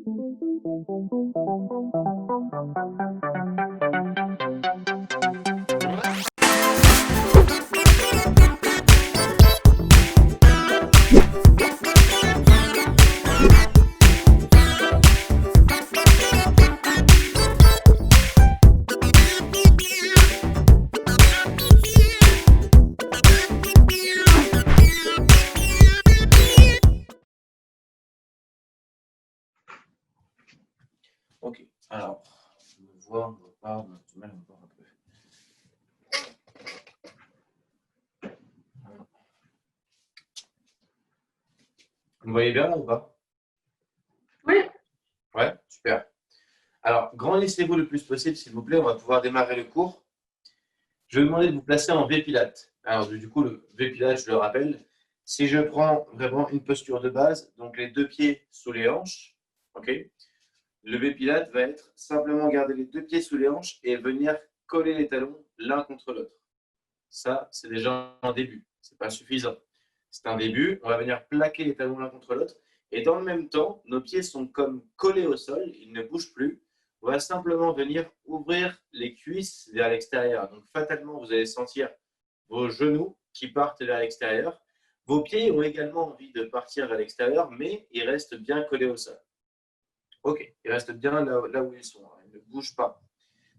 Ok, alors, on va voir, on va pas, on a du mal à voir un peu. Vous me voyez bien là ou pas? Oui. Ouais, super. Alors, grandissez-vous le plus possible, s'il vous plaît, on va pouvoir démarrer le cours. Je vais vous demander de vous placer en V-Pilate. Alors, du coup, le V-Pilate, je le rappelle, si je prends vraiment une posture de base, donc les deux pieds sous les hanches, ok, le V-Pilate va être simplement garder les deux pieds sous les hanches et venir coller les talons l'un contre l'autre. Ça, c'est déjà un début. Ce n'est pas suffisant. C'est un début. On va venir plaquer les talons l'un contre l'autre. Et dans le même temps, nos pieds sont comme collés au sol. Ils ne bougent plus. On va simplement venir ouvrir les cuisses vers l'extérieur. Donc, fatalement, vous allez sentir vos genoux qui partent vers l'extérieur. Vos pieds ont également envie de partir vers l'extérieur, mais ils restent bien collés au sol. Ok, ils restent bien là où ils sont. Ils ne bougent pas.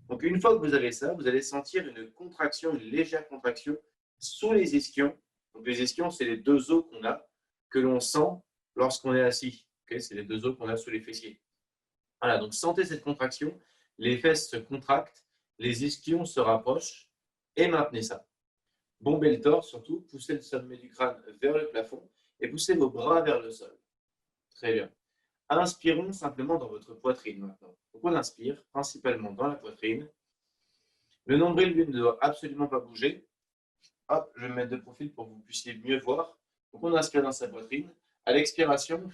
Donc, une fois que vous avez ça, vous allez sentir une contraction, une légère contraction sous les ischions. Donc, les ischions, c'est les deux os qu'on a, que l'on sent lorsqu'on est assis. Okay, c'est les deux os qu'on a sous les fessiers. Voilà, donc sentez cette contraction. Les fesses se contractent, les ischions se rapprochent et maintenez ça. Bombez le torse surtout, poussez le sommet du crâne vers le plafond et poussez vos bras vers le sol. Très bien. Inspirons simplement dans votre poitrine maintenant. Donc on inspire principalement dans la poitrine. Le nombril, lui, ne doit absolument pas bouger. Hop, je vais me mettre de profil pour que vous puissiez mieux voir. Donc on inspire dans sa poitrine. À l'expiration,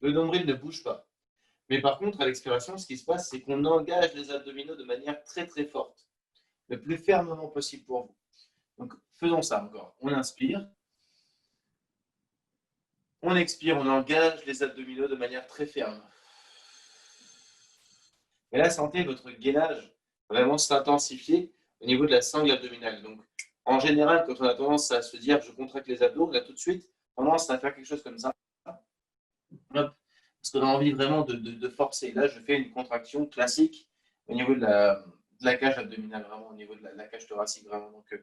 le nombril ne bouge pas. Mais par contre, à l'expiration, ce qui se passe, c'est qu'on engage les abdominaux de manière très très forte, le plus fermement possible pour vous. Donc faisons ça encore. On inspire. On expire, on engage les abdominaux de manière très ferme. Et là, sentez votre gainage vraiment s'intensifier au niveau de la sangle abdominale. Donc, en général, quand on a tendance à se dire je contracte les abdos, on a tout de suite tendance à faire quelque chose comme ça. Hop. Parce qu'on a envie vraiment de forcer. Là, je fais une contraction classique au niveau de la cage abdominale, vraiment au niveau de la cage thoracique. Vraiment. Donc,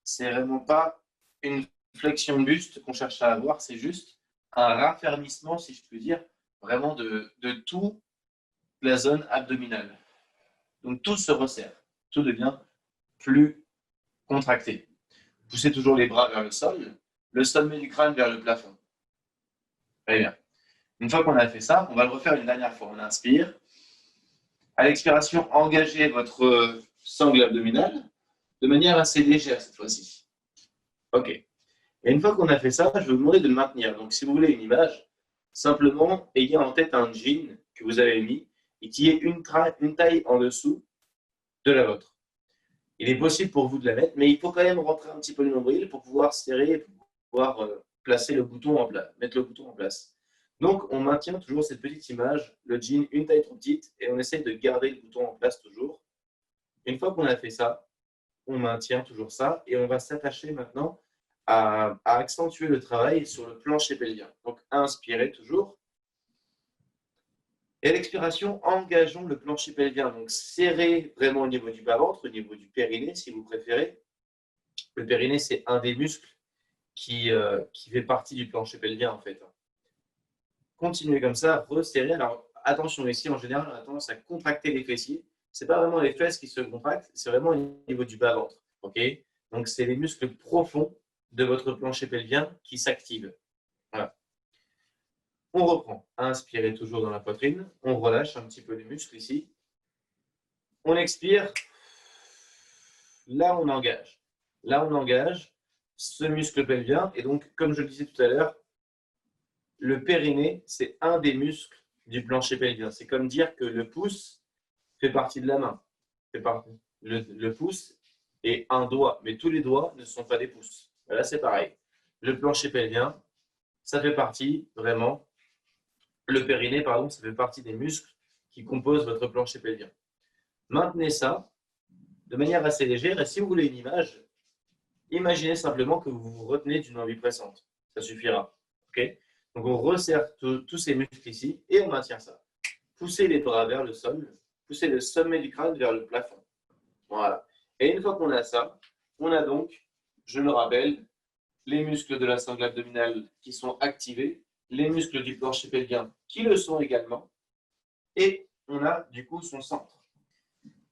c'est vraiment pas une flexion buste qu'on cherche à avoir, c'est juste un raffermissement, si je peux dire, vraiment de toute la zone abdominale. Donc tout se resserre, tout devient plus contracté. Poussez toujours les bras vers le sommet du crâne vers le plafond. Très bien. Une fois qu'on a fait ça, on va le refaire une dernière fois. On inspire. À l'expiration, engagez votre sangle abdominale de manière assez légère cette fois-ci. Ok. Et une fois qu'on a fait ça, je vais vous demander de le maintenir. Donc si vous voulez une image, simplement ayez en tête un jean que vous avez mis et qui est une taille en dessous de la vôtre. Il est possible pour vous de la mettre, mais il faut quand même rentrer un petit peu le nombril pour pouvoir serrer, pour pouvoir placer le bouton en place, mettre le bouton en place. Donc, on maintient toujours cette petite image, le jean une taille trop petite, et on essaye de garder le bouton en place toujours. Une fois qu'on a fait ça, on maintient toujours ça, et on va s'attacher maintenant à accentuer le travail sur le plancher pelvien. Donc, inspirez toujours. Et à l'expiration, engageons le plancher pelvien. Donc, serrez vraiment au niveau du bas-ventre, au niveau du périnée, si vous préférez. Le périnée, c'est un des muscles qui fait partie du plancher pelvien, en fait. Continuez comme ça, resserrez. Alors, attention, ici, en général, on a tendance à contracter les fessiers. Ce n'est pas vraiment les fesses qui se contractent, c'est vraiment au niveau du bas-ventre. Okay, donc, c'est les muscles profonds de votre plancher pelvien qui s'activent. Voilà. On reprend. Inspirez toujours dans la poitrine. On relâche un petit peu les muscles ici. On expire. Là, on engage. Là, on engage ce muscle pelvien. Et donc, comme je le disais tout à l'heure, le périnée, c'est un des muscles du plancher pelvien. C'est comme dire que le pouce fait partie de la main. Le pouce est un doigt, mais tous les doigts ne sont pas des pouces. Là, c'est pareil. Le plancher pelvien, ça fait partie vraiment Le périnée, pardon, ça fait partie des muscles qui composent votre plancher pelvien. Maintenez ça de manière assez légère. Et si vous voulez une image, imaginez simplement que vous vous retenez d'une envie pressante. Ça suffira. Okay, donc, on resserre tous ces muscles ici et on maintient ça. Poussez les bras vers le sol. Poussez le sommet du crâne vers le plafond. Voilà. Et une fois qu'on a ça, on a donc, je le rappelle, les muscles de la sangle abdominale qui sont activés, les muscles du plancher pelvien qui le sont également, et on a du coup son centre.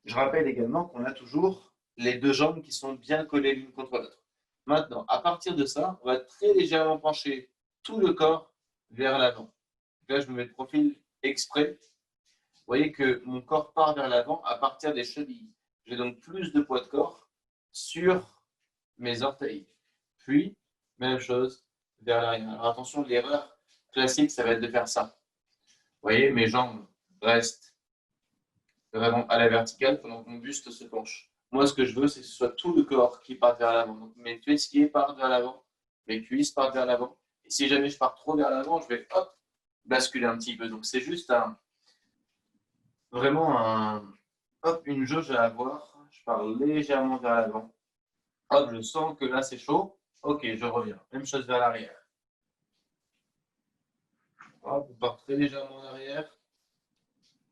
Je rappelle également qu'on a toujours les deux jambes qui sont bien collées l'une contre l'autre. Maintenant, à partir de ça, on va très légèrement pencher tout le corps vers l'avant. Là, je me mets de profil exprès. Vous voyez que mon corps part vers l'avant à partir des chevilles. J'ai donc plus de poids de corps sur mes orteils. Puis, même chose vers l'arrière. Alors attention, l'erreur classique, ça va être de faire ça. Vous voyez, mes jambes restent vraiment à la verticale pendant que mon buste se penche. Moi, ce que je veux, c'est que ce soit tout le corps qui parte vers l'avant. Donc, mes fessiers partent vers l'avant, mes cuisses partent vers l'avant. Et si jamais je pars trop vers l'avant, je vais hop, basculer un petit peu. Donc, c'est juste vraiment une jauge à avoir. Je pars légèrement vers l'avant. Hop, je sens que là, c'est chaud. Ok, je reviens. Même chose vers l'arrière. Hop, on part très légèrement en arrière.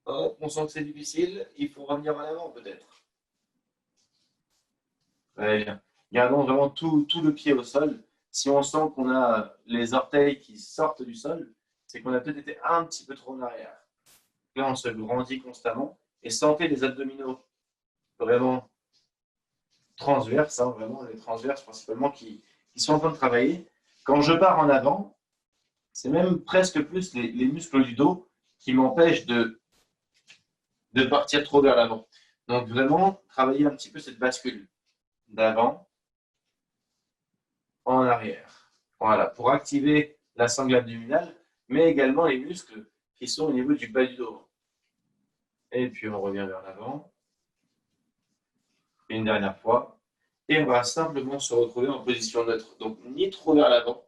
Hop, on sent que c'est difficile. Il faut revenir en avant, peut-être. Très bien. Gardons vraiment tout le pied au sol. Si on sent qu'on a les orteils qui sortent du sol, c'est qu'on a peut-être été un petit peu trop en arrière. Là, on se grandit constamment. Et sentez les abdominaux vraiment transverses, hein, vraiment les transverses principalement qui sont en train de travailler. Quand je pars en avant, c'est même presque plus les muscles du dos qui m'empêchent de partir trop vers l'avant. Donc vraiment, travailler un petit peu cette bascule d'avant en arrière. Voilà, pour activer la sangle abdominale, mais également les muscles qui sont au niveau du bas du dos. Et puis on revient vers l'avant. Une dernière fois. Et on va simplement se retrouver en position neutre. Donc ni trop vers l'avant,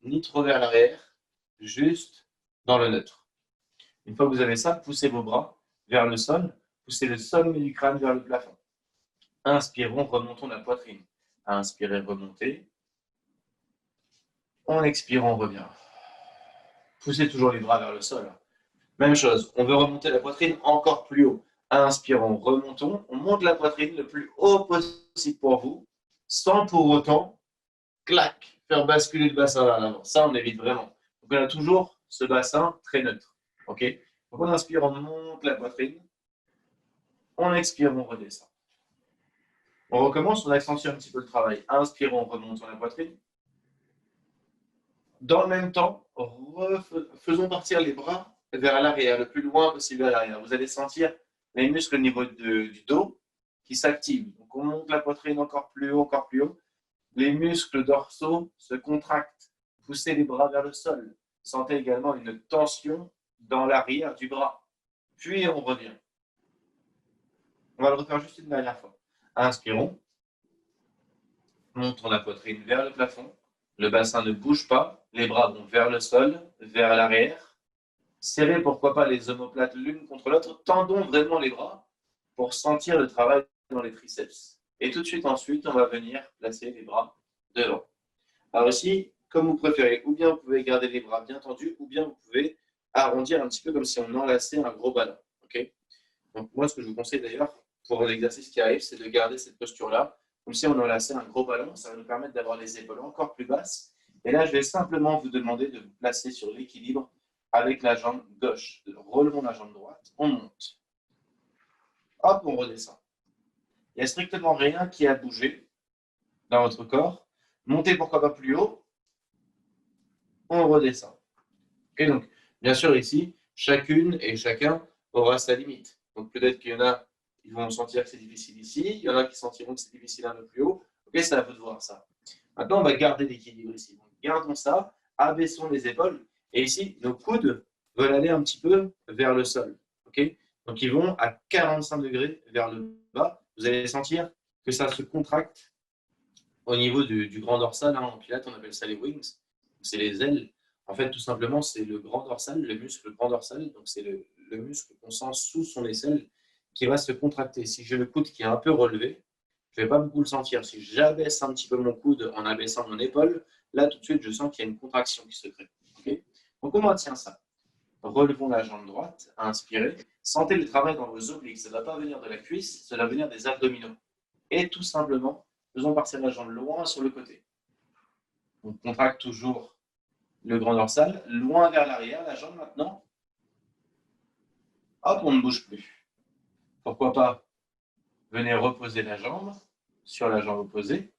ni trop vers l'arrière, juste dans le neutre. Une fois que vous avez ça, poussez vos bras vers le sol, poussez le sommet du crâne vers le plafond. Inspirons, remontons la poitrine. Inspirez, remontez. On expire, on revient. Poussez toujours les bras vers le sol. Même chose, on veut remonter la poitrine encore plus haut. Inspirons, remontons. On monte la poitrine le plus haut possible pour vous, sans pour autant, clac, faire basculer le bassin vers l'avant. Ça, on évite vraiment. Donc, on a toujours ce bassin très neutre. Ok. Donc, on inspire, on monte la poitrine. On expire, on redescend. On recommence, on accentue un petit peu le travail. Inspirons, remontons la poitrine. Dans le même temps, faisons partir les bras vers l'arrière, le plus loin possible vers l'arrière. Vous allez sentir les muscles au niveau du dos qui s'activent. Donc, on monte la poitrine encore plus haut, encore plus haut. Les muscles dorsaux se contractent. Poussez les bras vers le sol. Sentez également une tension dans l'arrière du bras. Puis, on revient. On va le refaire juste une dernière fois. Inspirons. Montons la poitrine vers le plafond. Le bassin ne bouge pas. Les bras vont vers le sol, vers l'arrière. Serrez pourquoi pas les omoplates l'une contre l'autre. Tendons vraiment les bras pour sentir le travail dans les triceps. Et tout de suite ensuite, on va venir placer les bras devant. Alors ici, comme vous préférez, ou bien vous pouvez garder les bras bien tendus, ou bien vous pouvez arrondir un petit peu comme si on enlaçait un gros ballon. Okay. Donc moi, ce que je vous conseille d'ailleurs pour l'exercice qui arrive, c'est de garder cette posture-là, comme si on enlaçait un gros ballon. Ça va nous permettre d'avoir les épaules encore plus basses. Et là, je vais simplement vous demander de vous placer sur l'équilibre avec la jambe gauche. Relevons la jambe droite, on monte. Hop, on redescend. Il n'y a strictement rien qui a bougé dans votre corps. Montez pourquoi pas plus haut, on redescend. Okay, donc, bien sûr, ici, chacune et chacun aura sa limite. Donc, peut-être qu'il y en a qui vont sentir que c'est difficile ici, il y en a qui sentiront que c'est difficile un peu plus haut. Ok, c'est à vous de voir ça. Maintenant, on va garder l'équilibre ici. Donc, gardons ça, abaissons les épaules. Et ici, nos coudes veulent aller un petit peu vers le sol. Okay, donc, ils vont à 45 degrés vers le bas. Vous allez sentir que ça se contracte au niveau du grand dorsal. Hein, en pilates, on appelle ça les wings. C'est les ailes. En fait, tout simplement, c'est le grand dorsal, le muscle grand dorsal, donc c'est le muscle qu'on sent sous son aisselle qui va se contracter. Si j'ai le coude qui est un peu relevé, je ne vais pas beaucoup le sentir. Si j'abaisse un petit peu mon coude en abaissant mon épaule, là, tout de suite, je sens qu'il y a une contraction qui se crée. Okay, donc, on maintient ça. Relevons la jambe droite, inspirez. Sentez le travail dans vos obliques. Ça ne va pas venir de la cuisse, ça va venir des abdominaux. Et tout simplement, faisons partir la jambe loin sur le côté. On contracte toujours le grand dorsal, loin vers l'arrière, la jambe maintenant. Hop, on ne bouge plus. Pourquoi pas? Venez reposer la jambe sur la jambe opposée.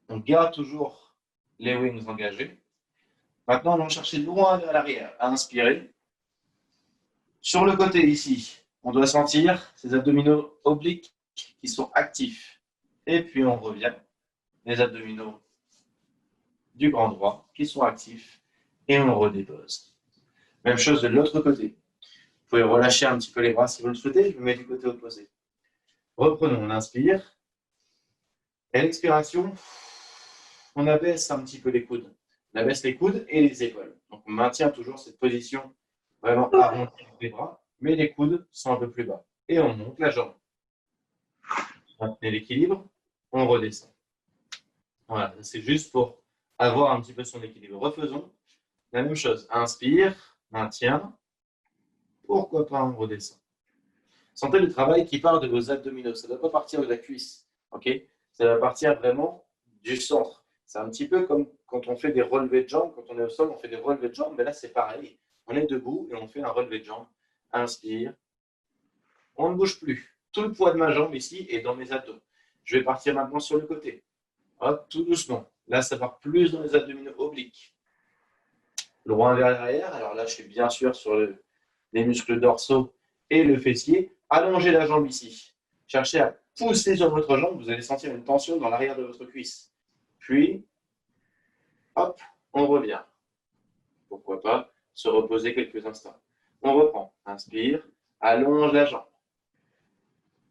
On garde toujours les wings engagés. Maintenant, allons chercher loin vers l'arrière. Inspirez. Sur le côté ici, on doit sentir ces abdominaux obliques qui sont actifs. Et puis on revient. Les abdominaux du grand droit qui sont actifs. Et on redépose. Même chose de l'autre côté. Vous pouvez relâcher un petit peu les bras si vous le souhaitez. Je me mets du côté opposé. Reprenons, on inspire. Et à l'expiration, on abaisse un petit peu les coudes. On abaisse les coudes et les épaules. Donc on maintient toujours cette position vraiment arrondie des bras, mais les coudes sont un peu plus bas. Et on monte la jambe. Maintenez l'équilibre, on redescend. Voilà, c'est juste pour avoir un petit peu son équilibre. Refaisons la même chose. Inspire, maintien. Pourquoi pas, on redescend. Sentez le travail qui part de vos abdominaux. Ça ne doit pas partir de la cuisse. Okay, ça va partir vraiment du centre. C'est un petit peu comme quand on fait des relevés de jambes. Quand on est au sol, on fait des relevés de jambes. Mais là, c'est pareil. On est debout et on fait un relevé de jambes. Inspire. On ne bouge plus. Tout le poids de ma jambe ici est dans mes abdos. Je vais partir maintenant sur le côté. Hop, tout doucement. Là, ça part plus dans les abdominaux obliques. Loin vers l'arrière. Alors là, je suis bien sûr sur les muscles dorsaux et le fessier. Allongez la jambe ici. Cherchez à pousser sur votre jambe. Vous allez sentir une tension dans l'arrière de votre cuisse. Puis, hop, on revient. Pourquoi pas se reposer quelques instants. On reprend. Inspire. Allonge la jambe.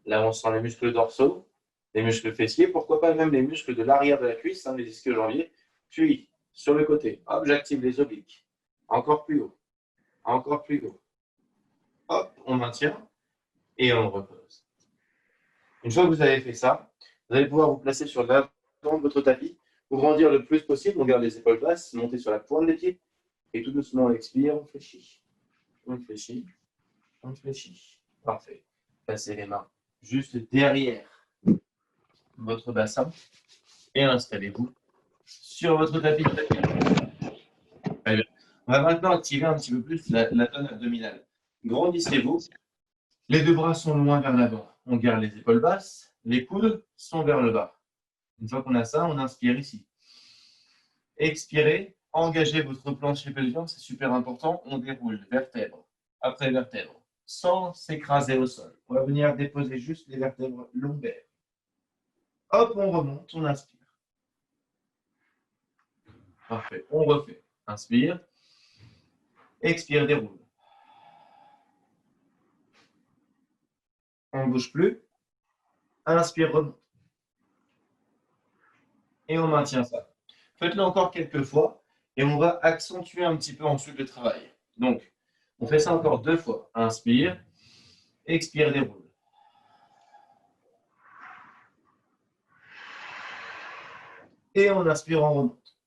Là, on sent les muscles dorsaux, les muscles fessiers, pourquoi pas même les muscles de l'arrière de la cuisse, les ischio-jambiers. Puis, sur le côté, hop, j'active les obliques. Encore plus haut. Encore plus haut. Hop, on maintient et on repose. Une fois que vous avez fait ça, vous allez pouvoir vous placer sur l'avant de votre tapis, vous grandir le plus possible, on garde les épaules basses, monter sur la pointe des pieds et tout doucement on expire, on fléchit. On fléchit. On fléchit. Parfait. Passez les mains juste derrière votre bassin et installez-vous sur votre tapis. Très bien. On va maintenant activer un petit peu plus la zone abdominale. Grandissez-vous. Les deux bras sont loin vers l'avant. On garde les épaules basses. Les coudes sont vers le bas. Une fois qu'on a ça, on inspire ici. Expirez. Engagez votre plancher pelvien. C'est super important. On déroule vertèbre après vertèbre sans s'écraser au sol. On va venir déposer juste les vertèbres lombaires. Hop, on remonte. On inspire. Parfait. On refait. Inspire. Expire, déroule. On ne bouge plus. Inspire, remonte. Et on maintient ça. Faites-le encore quelques fois et on va accentuer un petit peu ensuite le travail. Donc, on fait ça encore 2 fois. Inspire, expire, déroule. Et on inspire, on remonte.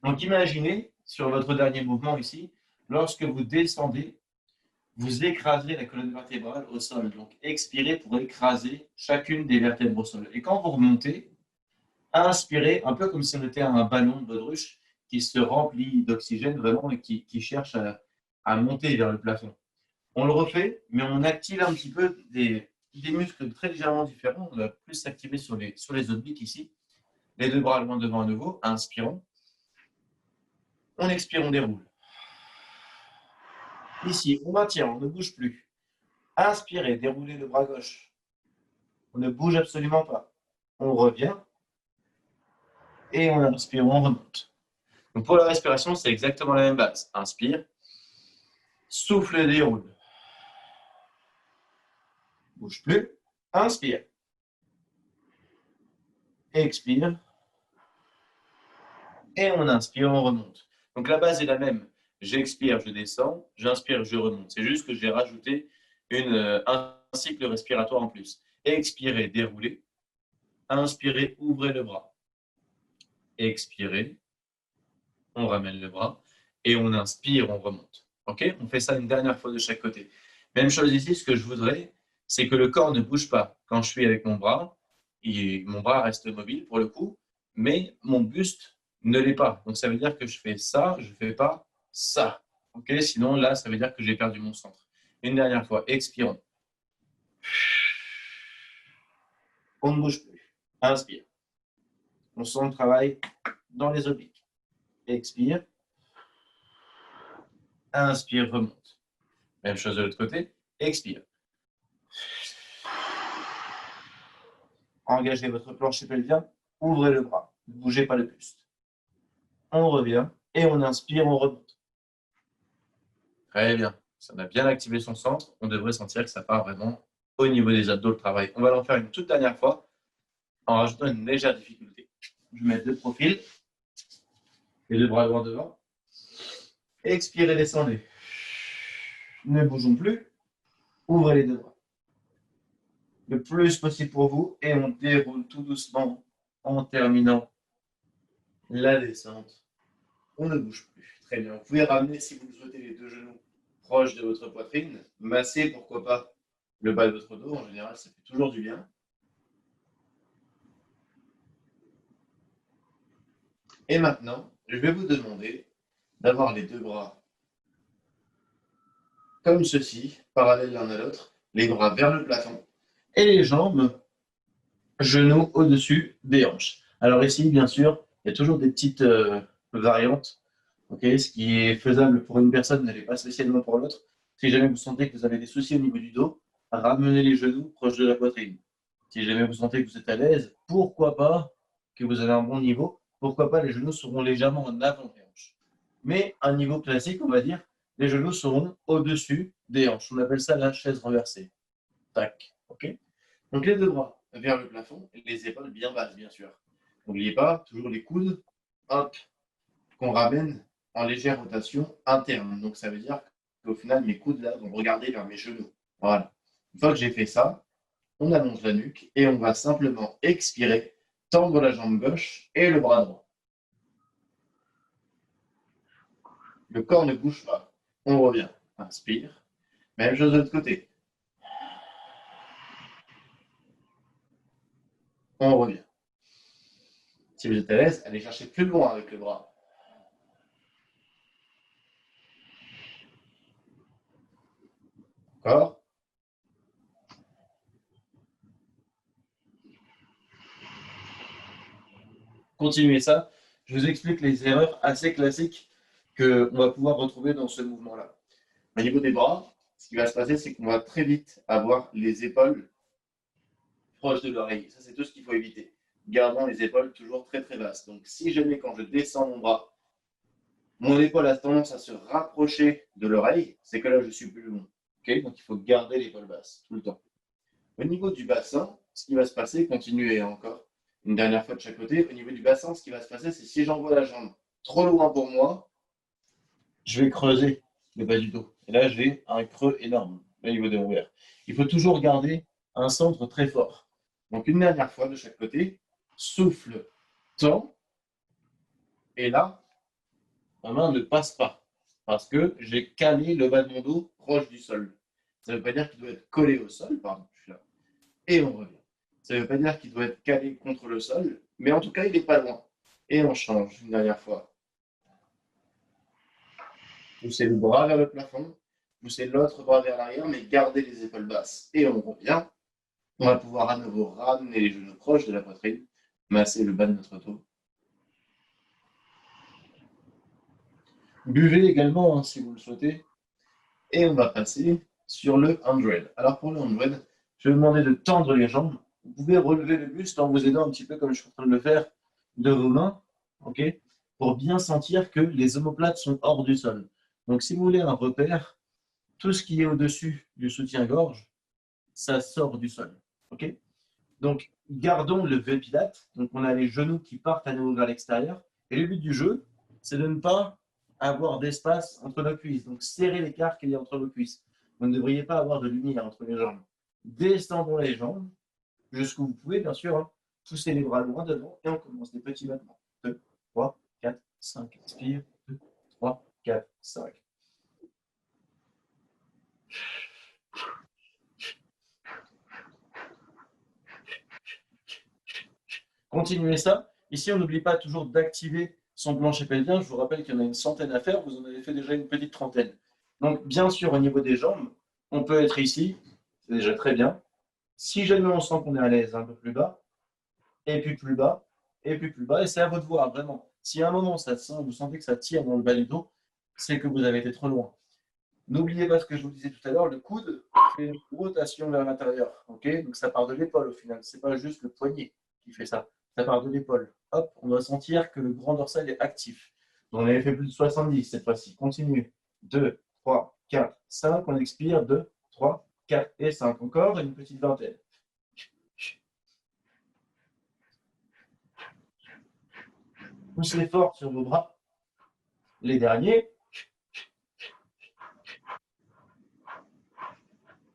Donc, imaginez, sur votre dernier mouvement ici, lorsque vous descendez, vous écraserez la colonne vertébrale au sol. Donc, expirez pour écraser chacune des vertèbres au sol. Et quand vous remontez, inspirez, un peu comme si on était un ballon de baudruche qui se remplit d'oxygène vraiment et qui cherche à monter vers le plafond. On le refait, mais on active un petit peu des muscles très légèrement différents. On va plus s'activer sur les obliques ici. Les deux bras loin devant à nouveau. Inspirons. On expire, on déroule. Ici, on maintient, on ne bouge plus. Inspirez, déroulez le bras gauche. On ne bouge absolument pas. On revient. Et on inspire, on remonte. Donc pour la respiration, c'est exactement la même base. Inspire. Souffle, déroule. Bouge plus. Inspire. Expire. Et on inspire, on remonte. Donc la base est la même. J'expire, je descends, j'inspire, je remonte. C'est juste que j'ai rajouté un cycle respiratoire en plus. Expirez, déroulez. Inspirez, ouvrez le bras. Expirez, on ramène le bras. Et on inspire, on remonte. OK? On fait ça une dernière fois de chaque côté. Même chose ici, ce que je voudrais, c'est que le corps ne bouge pas. Quand je suis avec mon bras reste mobile pour le coup, mais mon buste ne l'est pas. Donc ça veut dire que je fais ça, je ne fais pas ça. OK? Sinon, là, ça veut dire que j'ai perdu mon centre. Une dernière fois, expirons. On ne bouge plus. Inspire. On sent le travail dans les obliques. Expire. Inspire, remonte. Même chose de l'autre côté. Expire. Engagez votre plancher pelvien. Ouvrez le bras. Ne bougez pas le buste. On revient et on inspire, on remonte. Très bien. Ça a bien activé son centre. On devrait sentir que ça part vraiment au niveau des abdos le travail. On va l'en faire une toute dernière fois en rajoutant une légère difficulté. Je vais mettre deux profils. Les deux bras loin devant. Expirez, descendez. Ne bougeons plus. Ouvrez les deux bras. Le plus possible pour vous et on déroule tout doucement en terminant la descente. On ne bouge plus. Très bien. Vous pouvez ramener, si vous le souhaitez, les deux genoux proches de votre poitrine. Masser, pourquoi pas, le bas de votre dos. En général, ça fait toujours du bien. Et maintenant, je vais vous demander d'avoir les deux bras comme ceci, parallèles l'un à l'autre, les bras vers le plafond et les jambes, genoux au-dessus des hanches. Alors ici, bien sûr, il y a toujours des petites variantes. Okay, ce qui est faisable pour une personne ne l'est pas spécialement pour l'autre. Si jamais vous sentez que vous avez des soucis au niveau du dos, ramenez les genoux proches de la poitrine. Si jamais vous sentez que vous êtes à l'aise, pourquoi pas, que vous avez un bon niveau, pourquoi pas les genoux seront légèrement en avant des hanches. Mais un niveau classique, on va dire, les genoux seront au-dessus des hanches. On appelle ça la chaise renversée. Tac. Ok. Donc les deux bras vers le plafond et les épaules bien basses, bien sûr. N'oubliez pas, toujours les coudes, hop, qu'on ramène en légère rotation interne. Donc ça veut dire qu'au final, mes coudes là vont regarder vers mes genoux. Voilà. Une fois que j'ai fait ça, on allonge la nuque et on va simplement expirer, tendre la jambe gauche et le bras droit. Le corps ne bouge pas. On revient. Inspire. Même chose de l'autre côté. On revient. Si vous êtes à l'aise, allez chercher plus loin avec le bras. Encore. Continuez ça. Je vous explique les erreurs assez classiques qu'on va pouvoir retrouver dans ce mouvement-là. Au niveau des bras, ce qui va se passer, c'est qu'on va très vite avoir les épaules proches de l'oreille. Ça, c'est tout ce qu'il faut éviter. Gardons les épaules toujours très très basses. Donc, si jamais quand je descends mon bras, mon épaule a tendance à se rapprocher de l'oreille, c'est que là, je suis plus long. Okay, donc, il faut garder l'épaule basse tout le temps. Au niveau du bassin, ce qui va se passer, continuez encore une dernière fois de chaque côté. Au niveau du bassin, ce qui va se passer, c'est si j'envoie la jambe trop loin pour moi, je vais creuser le bas du dos. Et là, j'ai un creux énorme au niveau de mon verre. Il faut toujours garder un centre très fort. Donc, une dernière fois de chaque côté, souffle, tend, et là, ma main ne passe pas parce que j'ai calé le bas de mon dos proche du sol. Ça ne veut pas dire qu'il doit être collé au sol, pardon, je suis là. Et on revient. Ça ne veut pas dire qu'il doit être calé contre le sol, mais en tout cas, il n'est pas loin. Et on change une dernière fois. Poussez le bras vers le plafond, poussez l'autre bras vers l'arrière, mais gardez les épaules basses. Et on revient. On va pouvoir à nouveau ramener les genoux proches de la poitrine, masser le bas de notre dos. Buvez également, hein, si vous le souhaitez. Et on va passer sur le 100. Alors pour le 100, je vais vous demander de tendre les jambes. Vous pouvez relever le buste en vous aidant un petit peu comme je suis en train de le faire de vos mains, ok, pour bien sentir que les omoplates sont hors du sol. Donc si vous voulez un repère, tout ce qui est au-dessus du soutien-gorge, ça sort du sol. Ok. Donc gardons le V-pilate. Donc on a les genoux qui partent à nouveau vers l'extérieur. Et le but du jeu, c'est de ne pas avoir d'espace entre nos cuisses. Donc, serrez l'écart qu'il y a entre vos cuisses. Vous ne devriez pas avoir de lumière entre les jambes. Descendons les jambes jusqu'où vous pouvez, bien sûr. Hein. Poussez les bras loin devant et on commence des petits battements. 2, 3, 4, 5. Inspire. 2, 3, 4, 5. Continuez ça. Ici, on n'oublie pas toujours d'activer son plancher pelvien. Je vous rappelle qu'il y en a une centaine à faire. Vous en avez fait déjà une petite trentaine. Donc, bien sûr, au niveau des jambes, on peut être ici. C'est déjà très bien. Si jamais on sent qu'on est à l'aise, un peu plus bas, et puis plus bas, et puis plus bas. Et c'est à votre voir, vraiment. Si à un moment, vous sentez que ça tire dans le bas du dos, c'est que vous avez été trop loin. N'oubliez pas ce que je vous disais tout à l'heure, le coude fait une rotation vers l'intérieur. Okay, donc ça part de l'épaule au final. Ce n'est pas juste le poignet qui fait ça. Ça part de l'épaule. Hop, on doit sentir que le grand dorsal est actif. Donc, on avait fait plus de 70 cette fois-ci. Continue. 2, 3, 4, 5. On expire. 2, 3, 4 et 5. Encore une petite vingtaine. Poussez fort sur vos bras. Les derniers.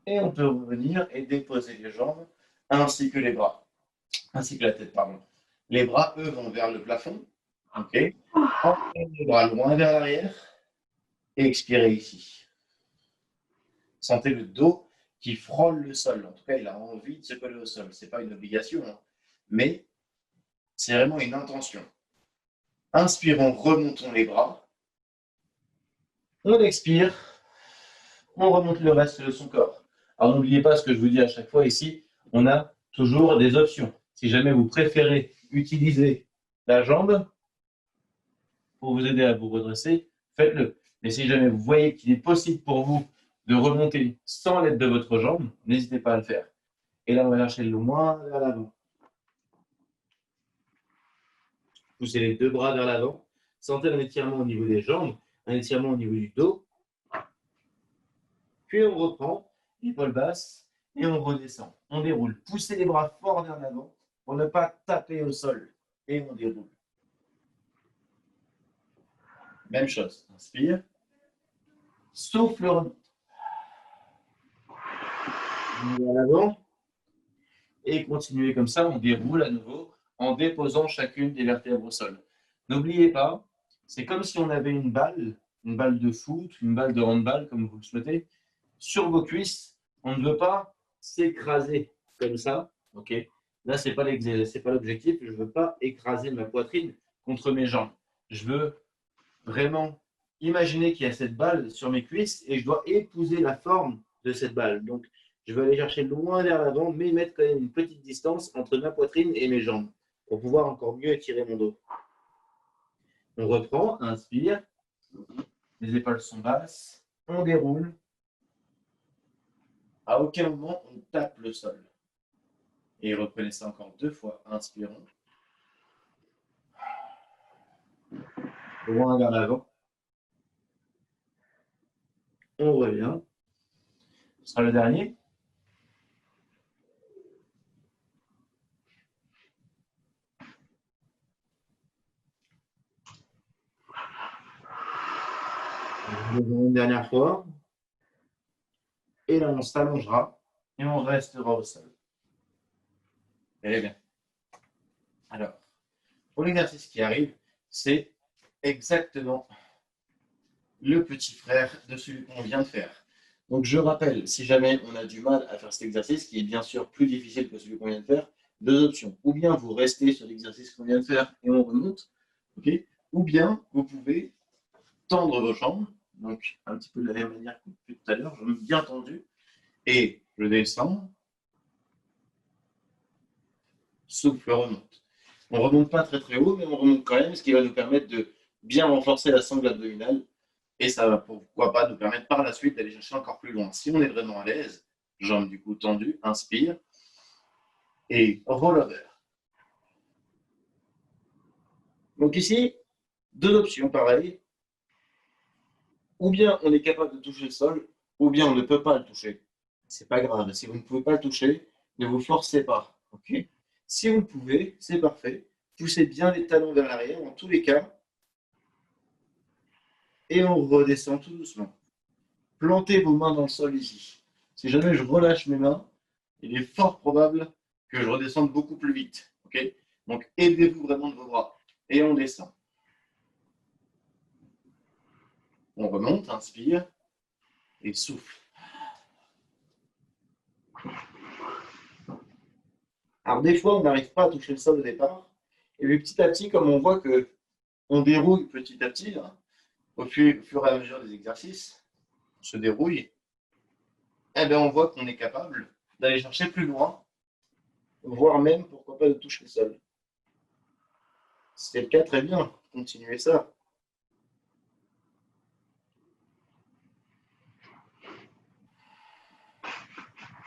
Et on peut revenir et déposer les jambes ainsi que les bras. Ainsi que la tête, pardon. Les bras, eux, vont vers le plafond. OK. Entraînez les bras loin vers l'arrière. Et expirez ici. Sentez le dos qui frôle le sol. En tout cas, il a envie de se coller au sol. Ce n'est pas une obligation, hein, mais c'est vraiment une intention. Inspirons, remontons les bras. On expire. On remonte le reste de son corps. Alors, n'oubliez pas ce que je vous dis à chaque fois ici. On a toujours des options. Si jamais vous préférez utiliser la jambe pour vous aider à vous redresser, faites-le. Mais si jamais vous voyez qu'il est possible pour vous de remonter sans l'aide de votre jambe, n'hésitez pas à le faire. Et là, on va chercher le loin vers l'avant. Poussez les deux bras vers l'avant. Sentez un étirement au niveau des jambes, un étirement au niveau du dos. Puis on reprend, épaule basse, et on redescend. On déroule. Poussez les bras fort vers l'avant pour ne pas taper au sol. Et on déroule. Même chose. Inspire. Souffle, remonte. Vers l'avant. Et continuez comme ça, on déroule à nouveau en déposant chacune des vertèbres au sol. N'oubliez pas, c'est comme si on avait une balle de foot, une balle de handball, comme vous le souhaitez, sur vos cuisses. On ne veut pas s'écraser comme ça. Ok. Là, ce n'est pas l'objectif. Je ne veux pas écraser ma poitrine contre mes jambes. Je veux vraiment imaginer qu'il y a cette balle sur mes cuisses et je dois épouser la forme de cette balle. Donc, je vais aller chercher loin vers l'avant, mais mettre quand même une petite distance entre ma poitrine et mes jambes pour pouvoir encore mieux étirer mon dos. On reprend, inspire, les épaules sont basses, on déroule. À aucun moment, on tape le sol. Et reprenez ça encore 2 fois. Inspirons. Loin vers l'avant. On revient. Ce sera le dernier. Une dernière fois. Et là, on s'allongera et on restera au sol. Eh bien. Alors, pour l'exercice qui arrive, c'est exactement le petit frère de celui qu'on vient de faire. Donc, je rappelle, si jamais on a du mal à faire cet exercice, qui est bien sûr plus difficile que celui qu'on vient de faire, 2 options. Ou bien vous restez sur l'exercice qu'on vient de faire et on remonte, okay, ou bien vous pouvez tendre vos jambes, donc un petit peu de la même manière que tout à l'heure, jambes bien tendues, et je descends, souffle, remonte. On ne remonte pas très très haut, mais on remonte quand même, ce qui va nous permettre de bien renforcer la sangle abdominale. Et ça va, pourquoi pas, nous permettre par la suite d'aller chercher encore plus loin. Si on est vraiment à l'aise, jambes du coup tendues, inspire et roll over. Donc ici, 2 options pareilles. Ou bien on est capable de toucher le sol, ou bien on ne peut pas le toucher. C'est pas grave. Si vous ne pouvez pas le toucher, ne vous forcez pas. Okay, si vous pouvez, c'est parfait. Poussez bien les talons vers l'arrière. En tous les cas, et on redescend tout doucement. Plantez vos mains dans le sol ici. Si jamais je relâche mes mains, il est fort probable que je redescende beaucoup plus vite. Okay, donc, aidez-vous vraiment de vos bras. Et on descend. On remonte, inspire et souffle. Alors, des fois, on n'arrive pas à toucher le sol au départ. Et puis, petit à petit, comme on voit qu'on déroule petit à petit, là, au fur et à mesure des exercices, on se dérouille, eh bien, on voit qu'on est capable d'aller chercher plus loin, voire même, pourquoi pas, de toucher le sol. Si c'est le cas, très bien, continuez ça.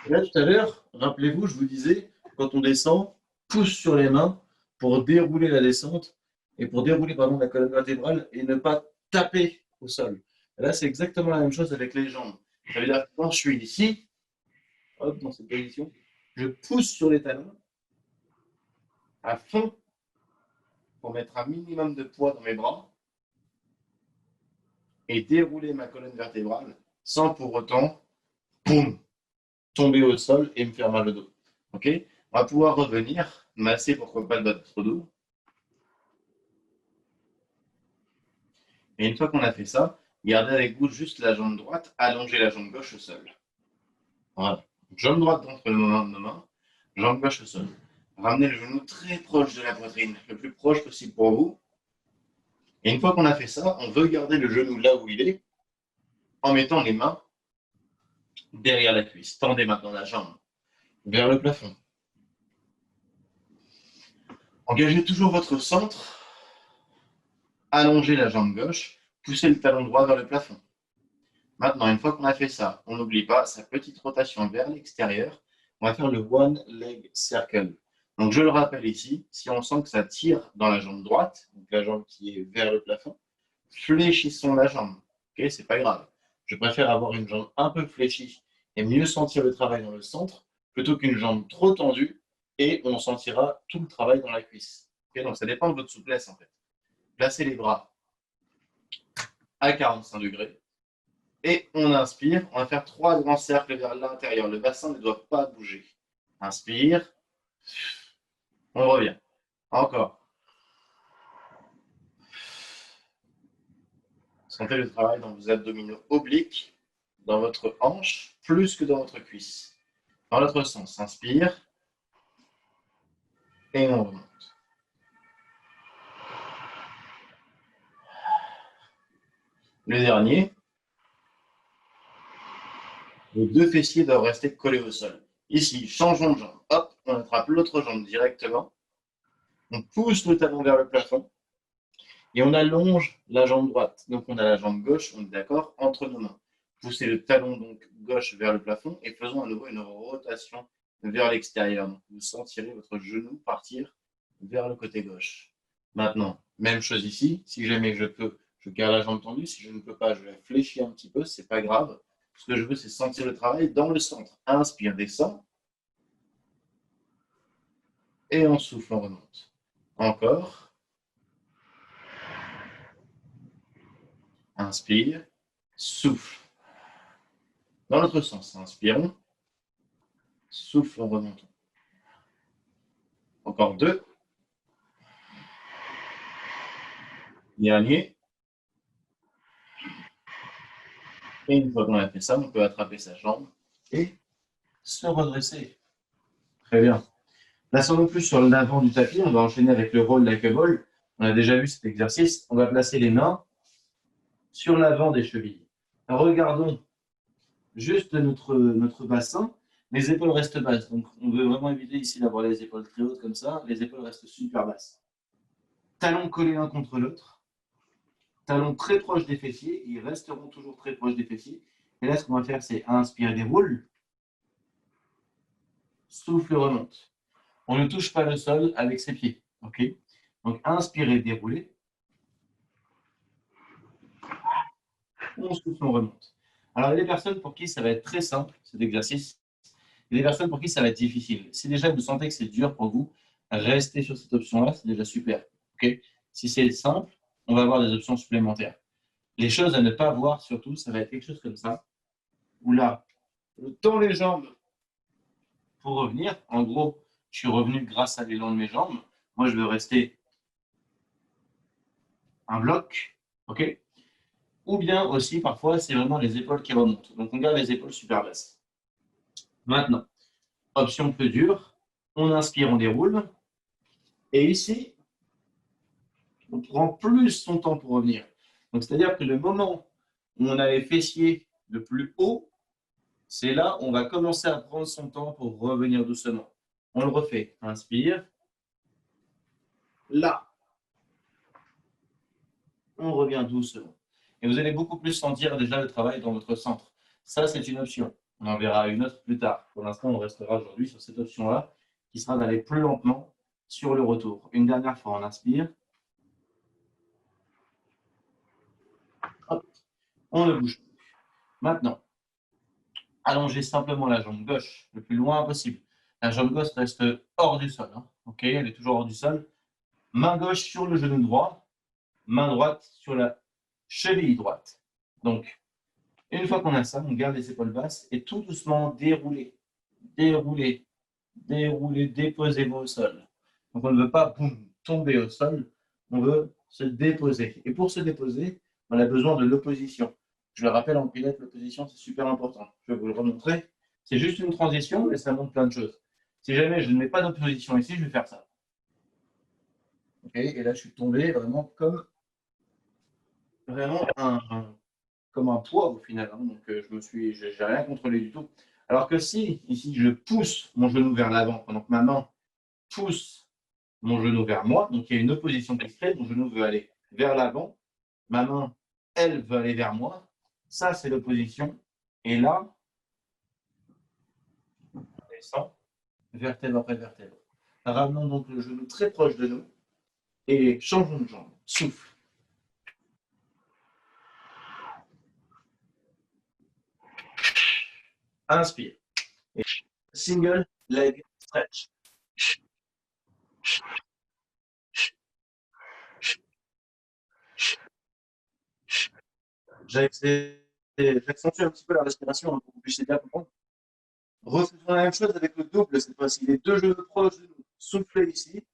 Et là, tout à l'heure, rappelez-vous, je vous disais, quand on descend, pousse sur les mains pour dérouler la descente et pour dérouler pardon, la colonne vertébrale et ne pas taper au sol. Et là, c'est exactement la même chose avec les jambes. Ça veut dire que quand je suis ici, hop, dans cette position, je pousse sur les talons à fond pour mettre un minimum de poids dans mes bras et dérouler ma colonne vertébrale sans pour autant, boum, tomber au sol et me faire mal au dos. Ok? On va pouvoir revenir, masser pourquoi pas le bas de votre dos. Et une fois qu'on a fait ça, gardez avec vous juste la jambe droite, allongez la jambe gauche au sol. Voilà. Jambe droite entre nos mains, jambe gauche au sol. Ramenez le genou très proche de la poitrine, le plus proche possible pour vous. Et une fois qu'on a fait ça, on veut garder le genou là où il est, en mettant les mains derrière la cuisse. Tendez maintenant la jambe vers le plafond. Engagez toujours votre centre, allongez la jambe gauche, poussez le talon droit vers le plafond. Maintenant, une fois qu'on a fait ça, on n'oublie pas sa petite rotation vers l'extérieur. On va faire le One Leg Circle. Donc, je le rappelle ici, si on sent que ça tire dans la jambe droite, donc la jambe qui est vers le plafond, fléchissons la jambe. Ok, c'est pas grave. Je préfère avoir une jambe un peu fléchie et mieux sentir le travail dans le centre plutôt qu'une jambe trop tendue et on sentira tout le travail dans la cuisse. Okay, donc, ça dépend de votre souplesse en fait. Placez les bras à 45 degrés. Et on inspire, on va faire 3 grands cercles vers l'intérieur. Le bassin ne doit pas bouger. Inspire, on revient. Encore. Sentez le travail dans vos abdominaux obliques, dans votre hanche, plus que dans votre cuisse. Dans l'autre sens, inspire et on remonte. Le dernier, les deux fessiers doivent rester collés au sol. Ici, changeons de jambe. Hop, on attrape l'autre jambe directement. On pousse le talon vers le plafond. Et on allonge la jambe droite. Donc on a la jambe gauche, on est d'accord, entre nos mains. Poussez le talon donc gauche vers le plafond et faisons à nouveau une rotation vers l'extérieur. Donc vous sentirez votre genou partir vers le côté gauche. Maintenant, même chose ici. Si jamais je peux, je garde la jambe tendue. Si je ne peux pas, je la fléchis un petit peu. C'est pas grave. Ce que je veux, c'est sentir le travail dans le centre. Inspire, descend. Et on souffle, on remonte. Encore. Inspire, souffle. Dans l'autre sens, inspirons, souffle en remontant. Encore 2. Dernier. Et une fois qu'on a fait ça, on peut attraper sa jambe et se redresser. Très bien. Plaçons-nous plus sur l'avant du tapis. On va enchaîner avec le roll like a ball. On a déjà vu cet exercice. On va placer les mains sur l'avant des chevilles. Regardons juste notre bassin. Les épaules restent basses. Donc, on veut vraiment éviter ici d'avoir les épaules très hautes comme ça. Les épaules restent super basses. Talons collés l'un contre l'autre. Talons très proches des fessiers. Ils resteront toujours très proches des fessiers. Et là, ce qu'on va faire, c'est inspire, déroule. Souffle, remonte. On ne touche pas le sol avec ses pieds. Ok. Donc, inspirez, déroulez. On souffle, on remonte. Alors, il y a des personnes pour qui ça va être très simple, cet exercice. Il y a des personnes pour qui ça va être difficile. Si déjà vous sentez que c'est dur pour vous, restez sur cette option-là, c'est déjà super. Okay, si c'est simple, on va avoir des options supplémentaires. Les choses à ne pas voir surtout, ça va être quelque chose comme ça. Où là, je tends les jambes pour revenir. En gros, je suis revenu grâce à l'élan de mes jambes. Moi, je veux rester un bloc. OK? Ou bien aussi, parfois, c'est vraiment les épaules qui remontent. Donc, on garde les épaules super basses. Maintenant, option plus dure. On inspire, on déroule. Et ici, on prend plus son temps pour revenir. Donc, c'est-à-dire que le moment où on a les fessiers le plus haut, c'est là où on va commencer à prendre son temps pour revenir doucement. On le refait. Inspire. Là, on revient doucement. Et vous allez beaucoup plus sentir déjà le travail dans votre centre. Ça, c'est une option. On en verra une autre plus tard. Pour l'instant, on restera aujourd'hui sur cette option-là, qui sera d'aller plus lentement sur le retour. Une dernière fois, on inspire. Hop, on ne bouge plus. Maintenant, allongez simplement la jambe gauche le plus loin possible. La jambe gauche reste hors du sol. OK, elle est toujours hors du sol. Main gauche sur le genou droit, main droite sur la cheville droite. Donc, une fois qu'on a ça, on garde les épaules basses et tout doucement dérouler, dérouler, dérouler, déposez-vous au sol. Donc, on ne veut pas boum, tomber au sol, on veut se déposer. Et pour se déposer, on a besoin de l'opposition. Je le rappelle en pilote, l'opposition, c'est super important. Je vais vous le remontrer. C'est juste une transition, mais ça montre plein de choses. Si jamais je ne mets pas d'opposition ici, je vais faire ça. Okay, et là, je suis tombé vraiment comme comme un poids au final. Donc, j'ai rien contrôlé du tout. Alors que si, ici, je pousse mon genou vers l'avant, pendant que ma main pousse mon genou vers moi, donc il y a une opposition qui se crée, mon genou veut aller vers l'avant, ma main, elle, veut aller vers moi. Ça, c'est l'opposition. Et là, on descend, vertèbre après vertèbre. Ramenons donc le genou très proche de nous et changeons de jambe. Souffle. Inspire. Et single leg stretch. J'accentue un petit peu la respiration pour que vous puissiez bien comprendre. Refaisons la même chose avec le double cette fois-ci. Les deux genoux proches de nous. Soufflez ici.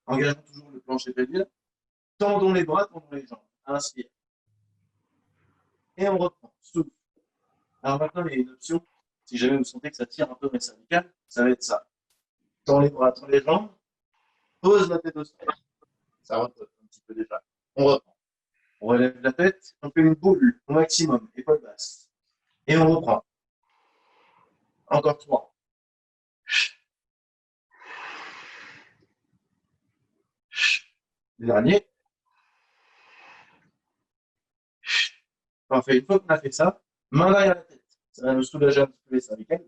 Engageons toujours le plancher pelvien. Tendons les bras, tendons les jambes. Inspire. Et on reprend. Souffle. Alors maintenant, il y a une option. Si jamais vous sentez que ça tire un peu mes cervicales, ça va être ça. Tends les bras, tends les jambes. Pose la tête au sol. Ça repose un petit peu déjà. On reprend. On relève la tête. On fait une boule au maximum. Épaule basse. Et on reprend. Encore 3. Dernier. Parfait. Une fois qu'on a fait ça, main derrière la tête. Ça va nous soulager un petit peu les cervicales.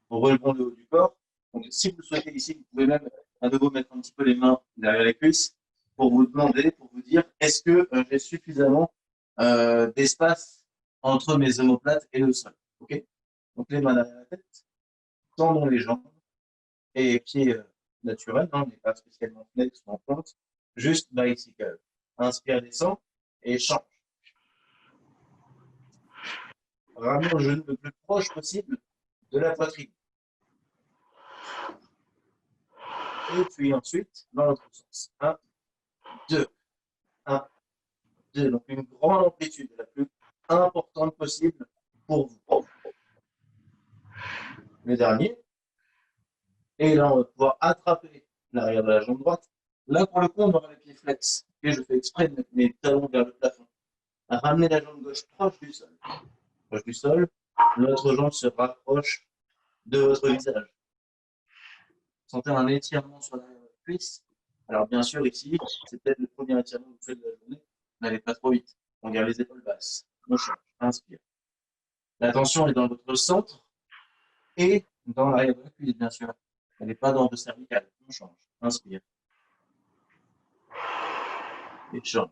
On relevons le haut du corps. Donc, si vous le souhaitez ici, vous pouvez même à nouveau mettre un petit peu les mains derrière les cuisses pour vous demander, pour vous dire, est-ce que j'ai suffisamment d'espace entre mes omoplates et le sol. Okay, donc, les mains derrière la tête, tendons les jambes et pieds naturels, on n'est pas spécialement flex ou en pointe, juste bicycle. Inspire, descend et change. Ramenons le genou le plus proche possible de la poitrine. Et puis ensuite, dans l'autre sens. 1, 2, 1, 2. Donc une grande amplitude, la plus importante possible pour vous. Le dernier. Et là, on va pouvoir attraper l'arrière de la jambe droite. Là, pour le coup, on aura les pieds flex. Et je fais exprès de mettre mes talons vers le plafond. Ramener la jambe gauche proche du sol. Proche du sol. L'autre jambe se rapproche de votre visage. Sentez un étirement sur la cuisse. Alors, bien sûr, ici, c'est peut-être le premier étirement que vous faites de la journée. N'allez pas trop vite. On garde les épaules basses. On change. Inspire. L'attention est dans votre centre et dans l'arrière de la cuisse, bien sûr. Elle n'est pas dans le cervical. On change. Inspire. Et change.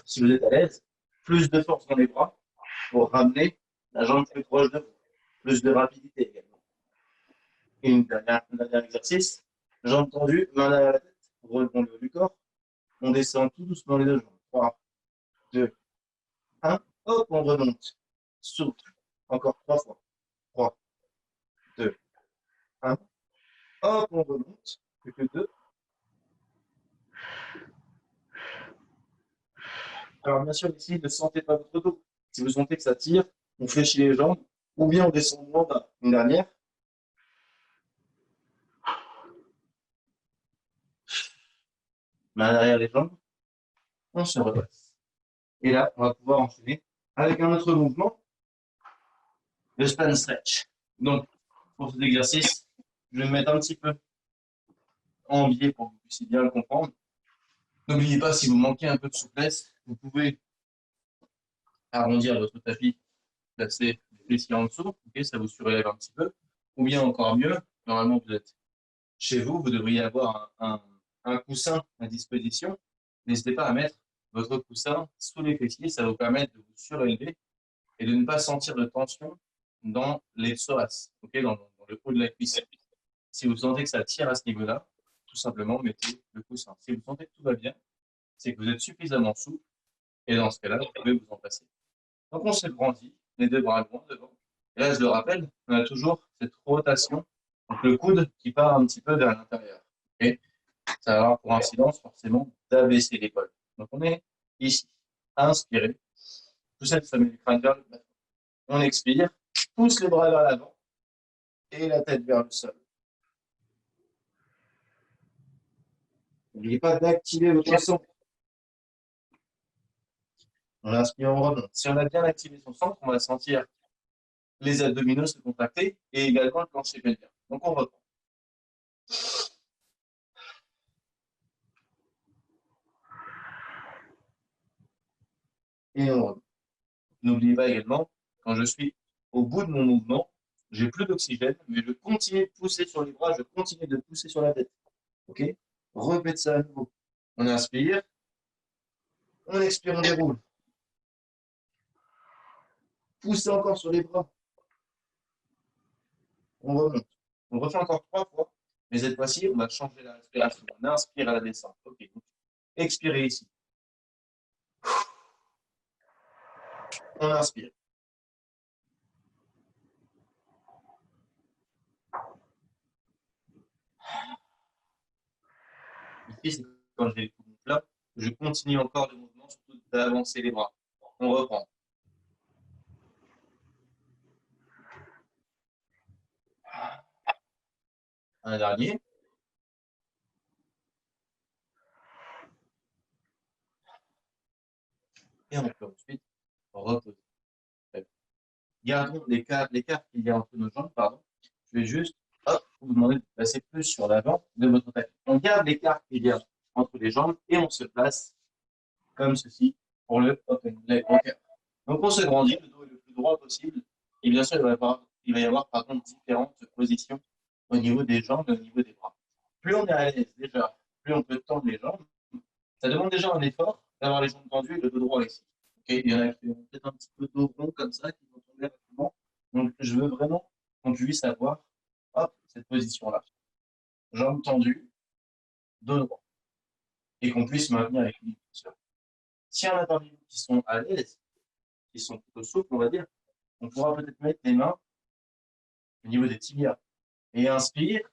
Si vous êtes à l'aise, plus de force dans les bras pour ramener la jambe plus proche de vous. Plus de rapidité également. Et un dernier exercice. Jambes tendues, main derrière la tête, rebond le haut du corps. On descend tout doucement les deux jambes. 3, 2, 1. Hop, on remonte. Souffle. Encore 3 fois. 3, 2, 1. Hop, on remonte. Plus que 2. Alors, bien sûr, ici, ne sentez pas votre dos. Si vous sentez que ça tire, on fléchit les jambes, ou bien on descend moins bas. Une dernière. Main derrière les jambes. On se redresse. Et là, on va pouvoir enchaîner avec un autre mouvement, le span stretch. Donc, pour cet exercice, je vais me mettre un petit peu en biais pour que vous puissiez bien le comprendre. N'oubliez pas, si vous manquez un peu de souplesse, vous pouvez arrondir votre tapis, placer les fessiers en dessous, okay, ça vous surélève un petit peu. Ou bien encore mieux, normalement vous êtes chez vous, vous devriez avoir un coussin à disposition. N'hésitez pas à mettre votre coussin sous les fessiers, ça va vous permettre de vous surélever et de ne pas sentir de tension dans les psoas, okay, dans le haut de la cuisse. Si vous sentez que ça tire à ce niveau-là, tout simplement mettez le coussin. Si vous sentez que tout va bien, c'est que vous êtes suffisamment souple et dans ce cas-là, vous pouvez vous en passer. Donc on se grandit, les deux bras loin devant. Et là, je le rappelle, on a toujours cette rotation, donc le coude qui part un petit peu vers l'intérieur. Okay, ça va avoir pour incidence forcément d'abaisser l'épaule. Donc on est ici, inspiré, poussez le sommet du crâne vers le plafond. On expire, pousse les bras vers l'avant et la tête vers le sol. N'oubliez pas d'activer votre centre. On inspire, on remonte. Si on a bien activé son centre, on va sentir les abdominaux se contracter et également le plancher pelvien. Donc on reprend. Et on remonte. N'oubliez pas également, quand je suis au bout de mon mouvement, j'ai plus d'oxygène, mais je continue de pousser sur les bras, je continue de pousser sur la tête. Ok? Répète ça à nouveau. On inspire, on expire, on déroule. Poussez encore sur les bras. On remonte. On refait encore 3 fois, mais cette fois-ci, on va changer la respiration. On inspire à la descente. Ok. Donc, expirez ici. On inspire. Ici, c'est quand j'ai le coup de plat, je continue encore le mouvement, surtout d'avancer les bras. On reprend. Un dernier. Et on peut ensuite reposer. Gardons l'écart qu'il y a entre nos jambes, pardon. Je vais juste vous demander de placer plus sur l'avant de votre tapis. On garde l'écart qu'il y a entre les jambes et on se place comme ceci pour le open leg walker. Donc on se grandit, le dos est le plus droit possible. Et bien sûr, il va y avoir par contre différentes positions au niveau des jambes et au niveau des bras. Plus on est à l'aise déjà, plus on peut tendre les jambes. Ça demande déjà un effort d'avoir les jambes tendues et le dos droit ici. Okay, il y en a qui ont peut-être un petit peu dos rond comme ça, qui vont tomber rapidement. Donc je veux vraiment qu'on puisse avoir cette position-là. Jambes tendues, dos droit. Et qu'on puisse maintenir l'équilibre. Si on a parmi vous qui sont à l'aise, qui sont plutôt souples, on va dire, on pourra peut-être mettre les mains au niveau des tibias. Et inspire,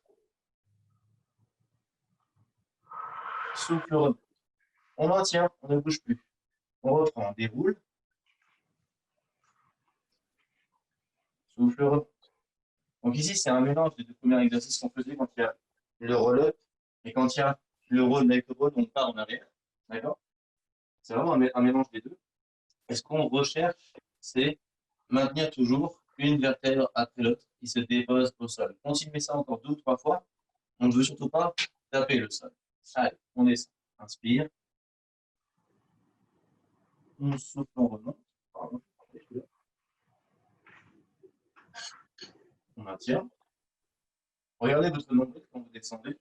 souffle, remonte. On maintient, on ne bouge plus. On reprend, on déroule. Souffle, remonte. Donc ici, c'est un mélange des deux premiers exercices qu'on faisait quand il y a le roll-up et quand il y a le roll avec le roll, on part en arrière. D'accord? C'est vraiment un mélange des deux. Et ce qu'on recherche, c'est maintenir toujours une vertèbre après l'autre qui se dépose au sol. Continuez ça encore 2 ou 3 fois. On ne veut surtout pas taper le sol. Allez, on descend. Inspire. On souffle, on remonte. Pardon. On maintient. Regardez votre nombril quand vous descendez.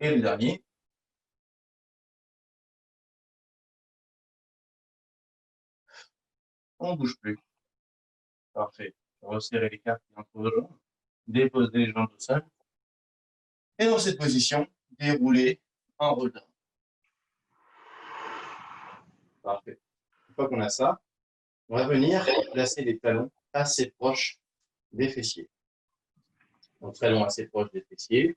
Et le dernier. On ne bouge plus. Parfait. Resserrez les cartes entre vos jambes. Déposez les jambes au sol. Et dans cette position, déroulez en retard. Parfait. Une fois qu'on a ça, on va venir placer les talons assez proches des fessiers. Donc très long, assez proche des fessiers.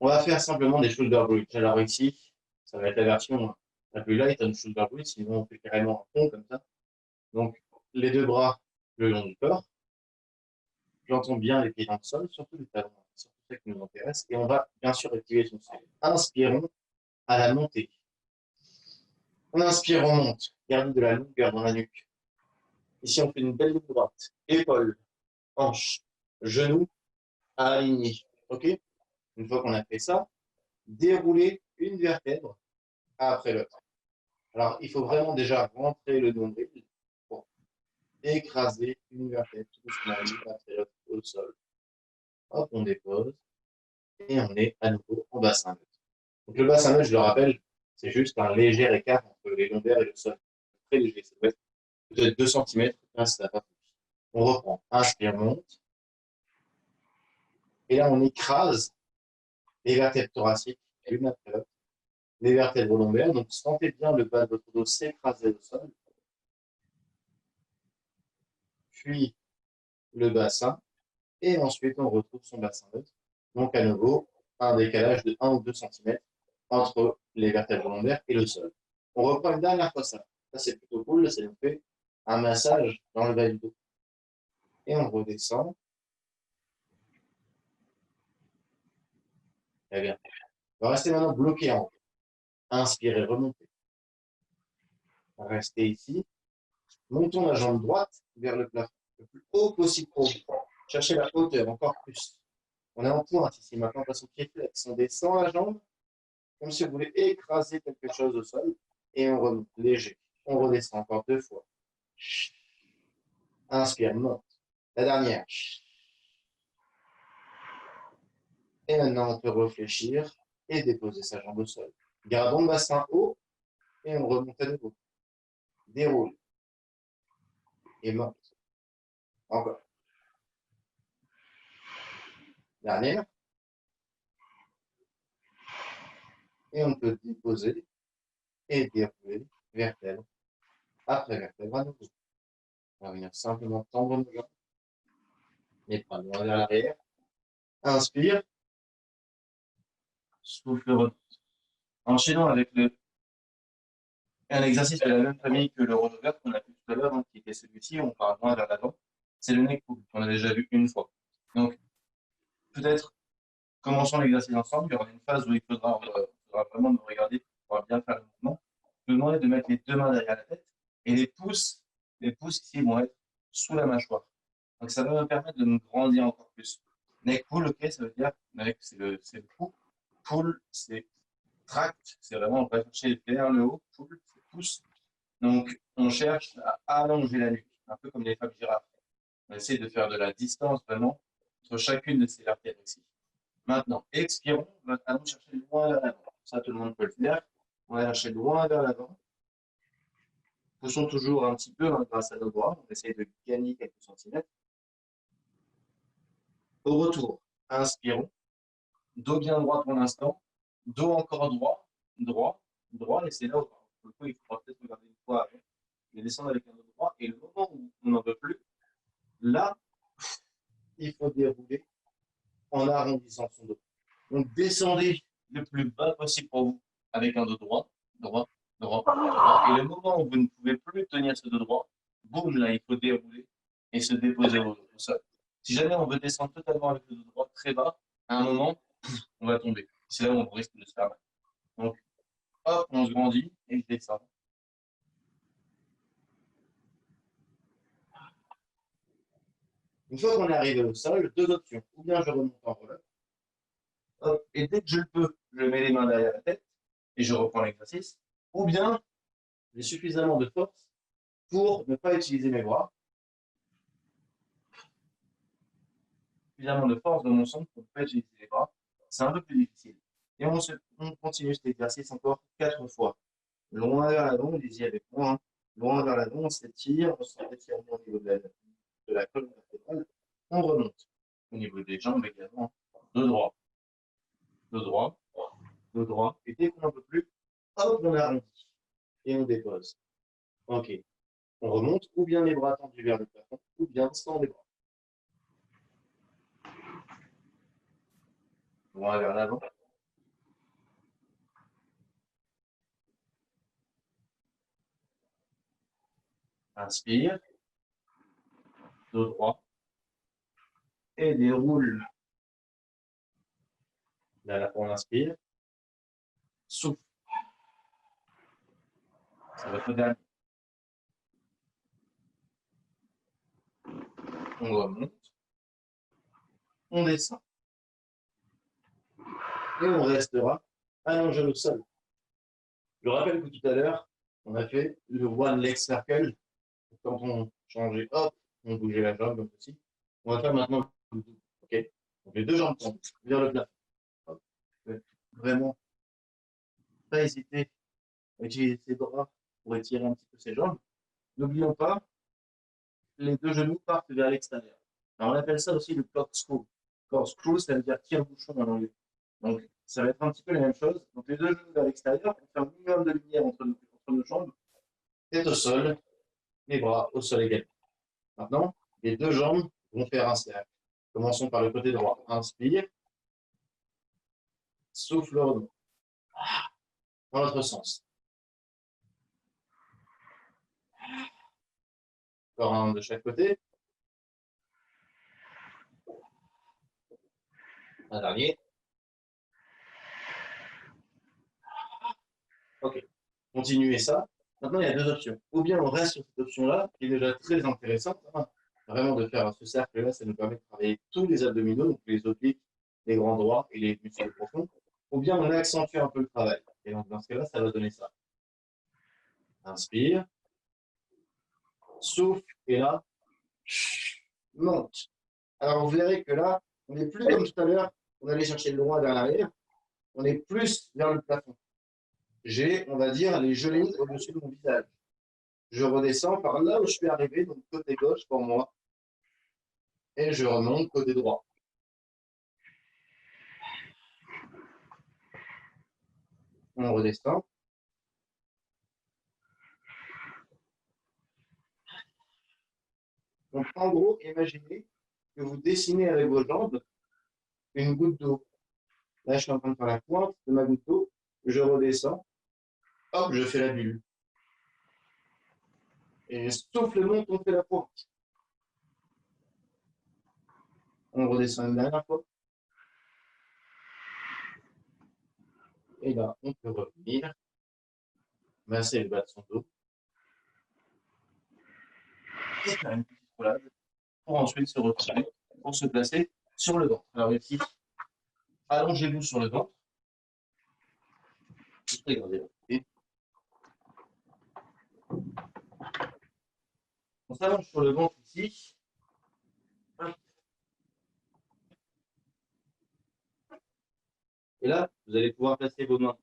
On va faire simplement des shoulder bridge. Alors ici, ça va être la version la plus light, un shoulder bridge, sinon on fait carrément un pont comme ça. Donc les deux bras le long du corps. J'entends bien les pieds dans le sol, surtout les talons, surtout ça qui nous intéresse. Et on va bien sûr activer son sol. Inspirons à la montée. On inspire, on monte. Gardez de la longueur dans la nuque. Ici, on fait une belle ligne droite. Épaules, hanches, genoux, alignés. OK? Une fois qu'on a fait ça, déroulez une vertèbre après l'autre. Alors, il faut vraiment déjà rentrer le nombril pour écraser une vertèbre tout doucement l'une après l'autre au sol. Hop, on dépose et on est à nouveau en bassin neutre. Donc, le bassin neutre, je le rappelle, c'est juste un léger écart entre les lombaires et le sol. Très léger, ça doit être peut-être 2 cm. Là, ça n'a pas compris. On reprend. Inspire, monte. Et là, on écrase les vertèbres thoraciques l'une après l'autre. Les vertèbres lombaires. Donc, sentez bien le bas de votre dos s'écraser au sol. Puis, le bassin. Et ensuite, on retrouve son bassin neutre. Donc, à nouveau, un décalage de 1 ou 2 cm entre les vertèbres lombaires et le sol. On reprend une dernière fois ça. Ça, c'est plutôt cool. Ça nous fait un massage dans le bas du dos. Et on redescend. Très bien. On va rester maintenant bloqué en haut. Inspirez, remontez. Restez ici. Montons la jambe droite vers le plafond, le plus haut possible pour vous. Cherchez la hauteur encore plus. On est en pointe ici. Maintenant, on passe au pied flex. On descend la jambe, comme si vous voulez écraser quelque chose au sol. Et on remonte léger. On redescend encore 2 fois. Inspire, monte. La dernière. Et maintenant, on peut réfléchir et déposer sa jambe au sol. Gardons le bassin haut et on remonte à nouveau. Déroule. Et monte. Encore. Dernière. Et on peut déposer et dérouler vertèbre après vertèbre à nouveau. On va venir simplement tendre nos jambes. Les bras loin vers l'arrière. Inspire. Souffle, remonte. Enchaînons avec un exercice de la même famille que le roller qu'on a vu tout à l'heure, qui était celui-ci, on part loin vers l'avant. C'est le neck pull, qu'on a déjà vu une fois. Donc, peut-être, commençons l'exercice ensemble. Il y aura une phase où il faudra vraiment me regarder pour bien faire le mouvement. Je vais vous demander de mettre les deux mains derrière la tête et les pouces ici vont être sous la mâchoire. Donc, ça va me permettre de me grandir encore plus. Neck pull, ok, ça veut dire, neck, c'est le cou. Pull, c'est tract, c'est vraiment, on va chercher vers le haut. Pull, c'est pouce. Donc, on cherche à allonger la nuque, un peu comme les femmes girafes. On essaie de faire de la distance vraiment entre chacune de ces vertèbres ici. Maintenant, expirons, allons chercher loin vers l'avant. Ça, tout le monde peut le faire. On va chercher loin vers l'avant. Poussons toujours un petit peu grâce à nos bras. On essaie de gagner quelques centimètres. Au retour, inspirons. Dos bien droit pour l'instant. Dos encore droit, droit, droit. Et c'est là où, pour le coup, il faudra peut-être regarder une fois avant. Je descendre avec un dos droit. Et le moment où on n'en veut plus, là, il faut dérouler en arrondissant son dos. Donc, descendez le plus bas possible pour vous avec un dos droit, droit, droit, droit. Et le moment où vous ne pouvez plus tenir ce dos droit, boum, là, il faut dérouler et se déposer au sol. Si jamais on veut descendre totalement avec le dos droit très bas, à un moment, on va tomber. C'est là où on risque de se faire mal. Donc, hop, on se grandit et je descends. Une fois qu'on est arrivé au sol, deux options. Ou bien je remonte en roller. Hop, et dès que je le peux, je mets les mains derrière la tête et je reprends l'exercice. Ou bien, j'ai suffisamment de force pour ne pas utiliser mes bras. Suffisamment de force dans mon centre pour ne pas utiliser les bras. C'est un peu plus difficile. Et on continue cet exercice encore 4 fois. Loin vers l'avant, allez-y avec moi. Loin vers l'avant, on s'étire, on s'étire au niveau de de la colonne vertébrale, on remonte. Au niveau des jambes également, dos droit, dos droit, dos droit. Et dès qu'on n'en peut plus, hop, on arrondit et on dépose. Ok. On remonte ou bien les bras tendus vers le plafond, ou bien sans les bras. Bras vers l'avant. Inspire. Dos droit. Et déroule. Là, on inspire. Souffle. Ça va être le dernier. On remonte. On descend. Et on restera allongé au sol. Je rappelle que tout à l'heure, on a fait le one leg circle. Quand on changeait, hop, on bougeait la jambe aussi. On va faire maintenant le double. Ok. Donc les deux jambes tombent vers le plafond. Vraiment, pas hésiter à utiliser ses bras pour étirer un petit peu ses jambes. N'oublions pas, les deux genoux partent vers l'extérieur. On appelle ça aussi le corkscrew. Corkscrew, ça veut dire tire-bouchon en anglais. Donc, ça va être un petit peu la même chose. Donc, les deux genoux vers l'extérieur pour faire un minimum de lumière entre nos jambes. Tête au sol, les bras au sol également. Maintenant, les deux jambes vont faire un cercle. Commençons par le côté droit. Inspire. Souffle, remonte. Dans l'autre sens. Encore un de chaque côté. Un dernier. Ok. Continuez ça. Maintenant, il y a deux options. Ou bien on reste sur cette option-là, qui est déjà très intéressante. Vraiment de faire ce cercle-là, ça nous permet de travailler tous les abdominaux, donc les obliques, les grands droits et les muscles profonds. Ou bien on accentue un peu le travail. Et donc dans ce cas-là, ça va donner ça. Inspire. Souffle. Et là, monte. Alors vous verrez que là, on n'est plus comme tout à l'heure, on allait chercher le droit vers l'arrière. On est plus vers le plafond. J'ai, on va dire, les genoux au-dessus de mon visage. Je redescends par là où je suis arrivé, donc côté gauche pour moi. Et je remonte côté droit. On redescend. Donc, en gros, imaginez que vous dessinez avec vos jambes une goutte d'eau. Là, je suis en train de faire la pointe de ma goutte d'eau. Je redescends. Hop, je fais la bulle. Et souffle monte, on fait la pointe. On redescend une dernière fois. Et là, on peut revenir. Masser le bas de son dos. Et faire une petite roulade pour ensuite se retirer, pour se placer sur le ventre. Alors ici, allongez-vous sur le ventre. Regardez. On s'allonge sur le ventre ici. Et là, vous allez pouvoir placer vos mains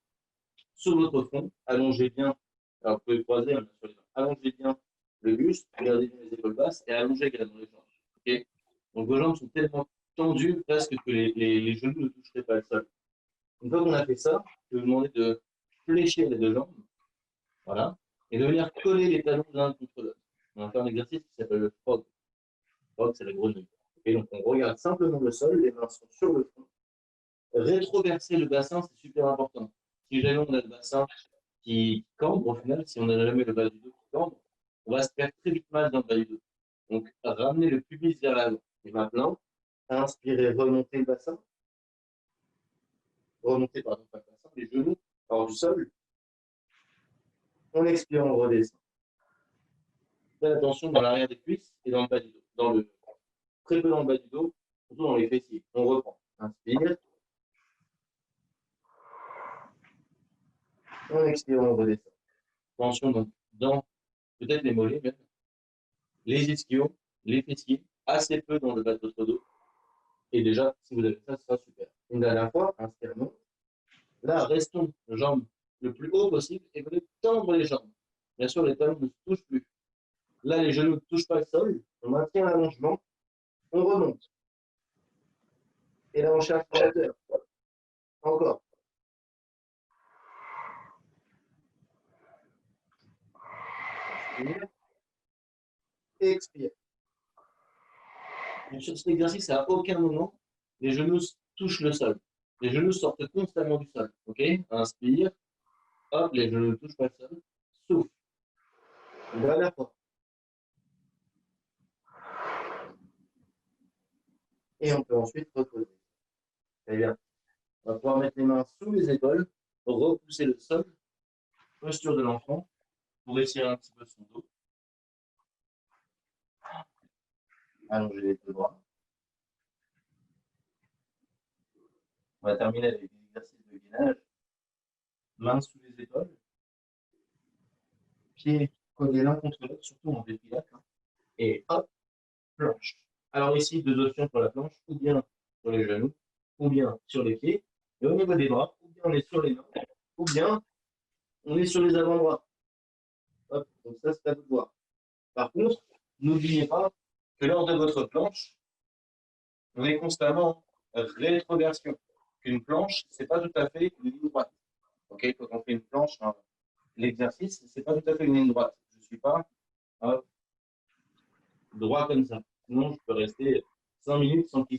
sur votre front. Allongez bien. Alors, vous pouvez croiser sur les mains. Allongez bien le buste, gardez bien les épaules basses et allongez également les jambes. Okay. Donc, vos jambes sont tellement tendues presque que les genoux ne toucheraient pas le sol. Une fois qu'on a fait ça, je vais vous demander de fléchir les deux jambes. Voilà. Et de venir coller les talons l'un contre l'autre. On va faire un exercice qui s'appelle le frog. Le frog, c'est la grenouille. Et donc, on regarde simplement le sol, les mains sont sur le front. Rétroverser le bassin, c'est super important. Si jamais on a le bassin qui cambre, au final, si on n'a jamais le bas du dos qui cambre, on va se faire très vite mal dans le bas du dos. Donc, ramener le pubis vers l'avant. Et maintenant, inspirez, remontez le bassin. Remontez, pardon, pas le bassin, les genoux hors du sol. On expire, on redescend. Faites attention dans l'arrière des cuisses et dans le bas du dos. Très peu dans le bas du dos, surtout dans les fessiers. On reprend. Inspire. On expire, on redescend. Attention donc dans peut-être les mollets même, les ischios, les fessiers, assez peu dans le bas de votre dos. Et déjà, si vous avez ça, ce sera super. Une dernière fois, inspirons. Là, restons jambes le plus haut possible et venez tendre les jambes. Bien sûr, les talons ne se touchent plus. Là, les genoux ne touchent pas le sol. On maintient l'allongement. On remonte. Et là, on cherche la hauteur. Encore. Inspire. Expire. Et sur cet exercice, à aucun moment, les genoux touchent le sol. Les genoux sortent constamment du sol. OK? Inspire. Hop, les genoux ne touchent pas le sol. Souffle. Une dernière fois. Et on peut ensuite reposer. Très bien. On va pouvoir mettre les mains sous les épaules, repousser le sol, posture de l'enfant, pour étirer un petit peu son dos. Allonger les deux bras. On va terminer avec des exercices de gainage. Mains sous les épaules. Pieds collés l'un contre l'autre, surtout en dépilates. Et hop, planche. Alors ici, deux options pour la planche, ou bien sur les genoux, ou bien sur les pieds. Et au niveau des bras, ou bien on est sur les mains, ou bien on est sur les avant-bras. Hop, donc ça, c'est à vous de voir. Par contre, n'oubliez pas que lors de votre planche, on est constamment en rétroversion. Une planche, ce n'est pas tout à fait une ligne droite. Okay, quand on fait une planche, hein, l'exercice, ce n'est pas tout à fait une ligne droite. Je ne suis pas droit comme ça. Sinon, je peux rester 5 minutes sans que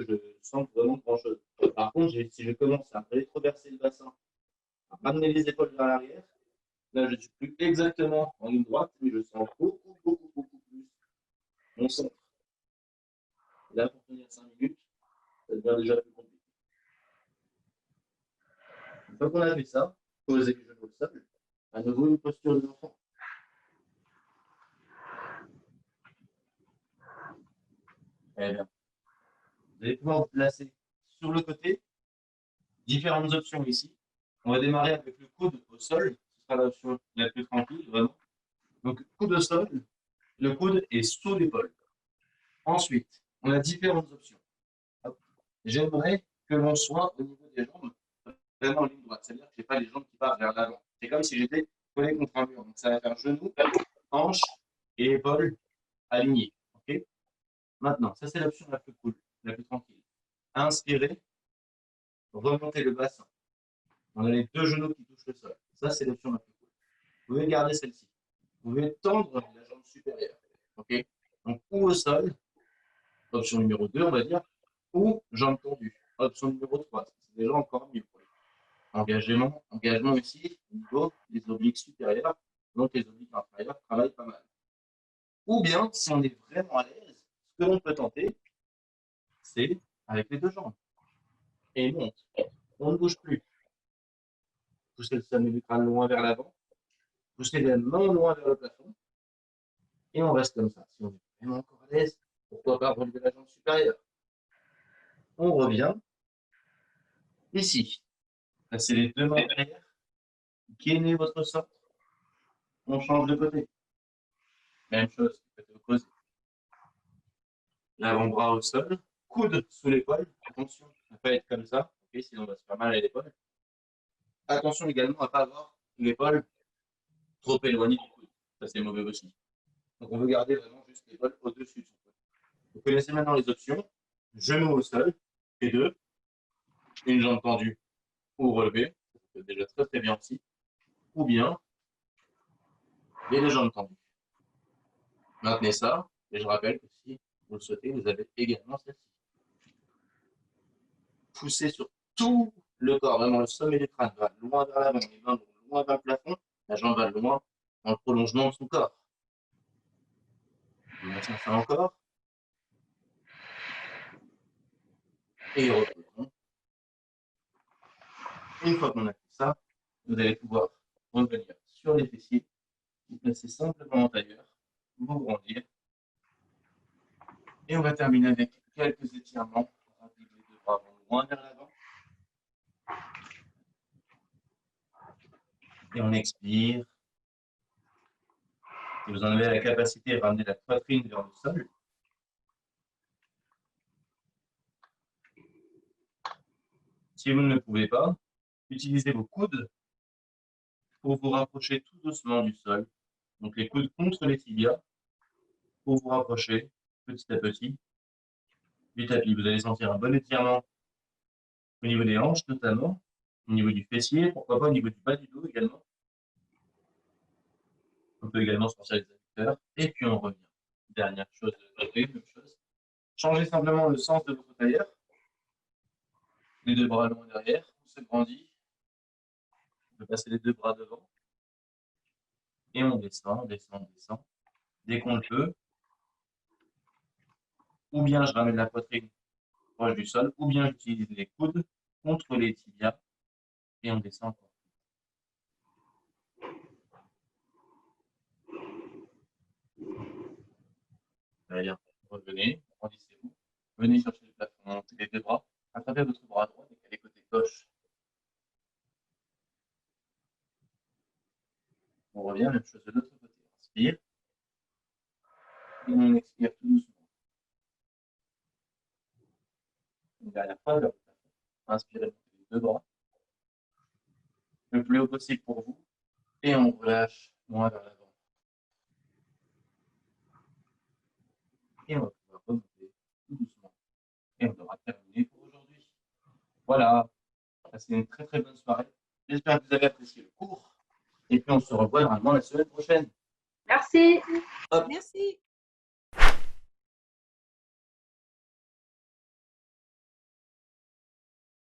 je sente vraiment grand-chose. Par contre, si je commence à rétroverser le bassin, à ramener les épaules vers l'arrière, là, je ne suis plus exactement en ligne droite, mais je sens beaucoup plus mon centre. Là, pour tenir 5 minutes, ça devient déjà plus compliqué. Une fois qu'on a fait ça, poser les genoux au sol, à nouveau une posture de l'enfant. Très bien. Vous allez pouvoir vous placer sur le côté. Différentes options ici. On va démarrer avec le coude au sol. Ce sera l'option la plus tranquille, vraiment. Donc, coude au sol, le coude est sous l'épaule. Ensuite, on a différentes options. J'aimerais que l'on soit au niveau des jambes vraiment en ligne droite. C'est-à-dire que je n'ai pas les jambes qui partent vers l'avant. C'est comme si j'étais collé contre un mur. Donc, ça va faire genou, hanche et épaules alignées. Okay. Maintenant, ça, c'est l'option la plus cool, la plus tranquille. Inspirez, remontez le bassin. On a les deux genoux qui touchent le sol. Ça, c'est l'option la plus cool. Vous pouvez garder celle-ci. Vous pouvez tendre la jambe supérieure. Okay. Donc, ou au sol, option numéro 2, on va dire, ou jambe tendue, option numéro 3. C'est déjà encore mieux pour les engagement ici, au niveau des obliques supérieurs, donc les obliques inférieurs travaillent pas mal. Ou bien, si on est vraiment à l'aise, ce que l'on peut tenter, c'est avec les deux jambes. Et monte. On ne bouge plus. Poussez le sommet du crâne loin vers l'avant. Poussez les mains loin vers le plafond. Et on reste comme ça. Si on est vraiment encore à l'aise, pourquoi pas relever la jambe supérieure. On revient ici. Placez les deux mains derrière. Gainez votre centre. On change de côté. Même chose, côté opposé. L'avant-bras au sol. Coude sous l'épaule. Attention à ne pas être comme ça. Okay, sinon on va se faire mal à l'épaule. Attention également à ne pas avoir l'épaule trop éloignée du coude. Ça, c'est mauvais aussi. Donc, on veut garder vraiment juste l'épaule au-dessus de son coude. Vous connaissez maintenant les options. Genou au sol, et deux. Une jambe tendue ou relevée. C'est déjà très bien aussi. Ou bien les deux jambes tendues. Maintenez ça. Et je rappelle que si vous le souhaitez, vous avez également celle-ci. Poussez sur tout le corps. Vraiment, le sommet du crâne va loin vers l'avant. Les mains vont loin vers le plafond. La jambe va loin dans le prolongement de son corps. On maintient ça encore. Et reposons. Une fois qu'on a fait ça, vous allez pouvoir revenir sur les fessiers, vous placer simplement en tailleur, vous grandir. Et on va terminer avec quelques étirements. Les deux bras vont loin vers l'avant. Et on expire. Si vous en avez la capacité, ramenez la poitrine vers le sol. Si vous ne le pouvez pas, utilisez vos coudes pour vous rapprocher tout doucement du sol. Donc les coudes contre les tibias pour vous rapprocher petit à petit du tapis. Vous allez sentir un bon étirement au niveau des hanches notamment, au niveau du fessier, pourquoi pas au niveau du bas du dos également. On peut également sortir les adducteurs et puis on revient. Dernière chose de noter, même chose. Changez simplement le sens de votre tailleur. Les deux bras longs derrière, on se grandit. On peut passer les deux bras devant. Et on descend, on descend, on descend. Dès qu'on le peut. Ou bien je ramène la poitrine proche du sol, ou bien j'utilise les coudes contre les tibias. Et on descend encore. Très bien. Revenez, grandissez-vous. Venez chercher le plafond, montez les deux bras. Attrapez votre bras droit et calez côté gauche. On revient, même chose de l'autre côté. Inspire. Et on expire tout doucement. Une dernière fois, vers le plafond. Inspirez les deux bras. Le plus haut possible pour vous. Et on relâche moins vers l'avant. Et on va pouvoir remonter tout doucement. Et on aura terminé pour aujourd'hui. Voilà. Passez une très très bonne soirée. J'espère que vous avez apprécié le cours. Et puis on se revoit normalement la semaine prochaine. Merci. Hop. Merci.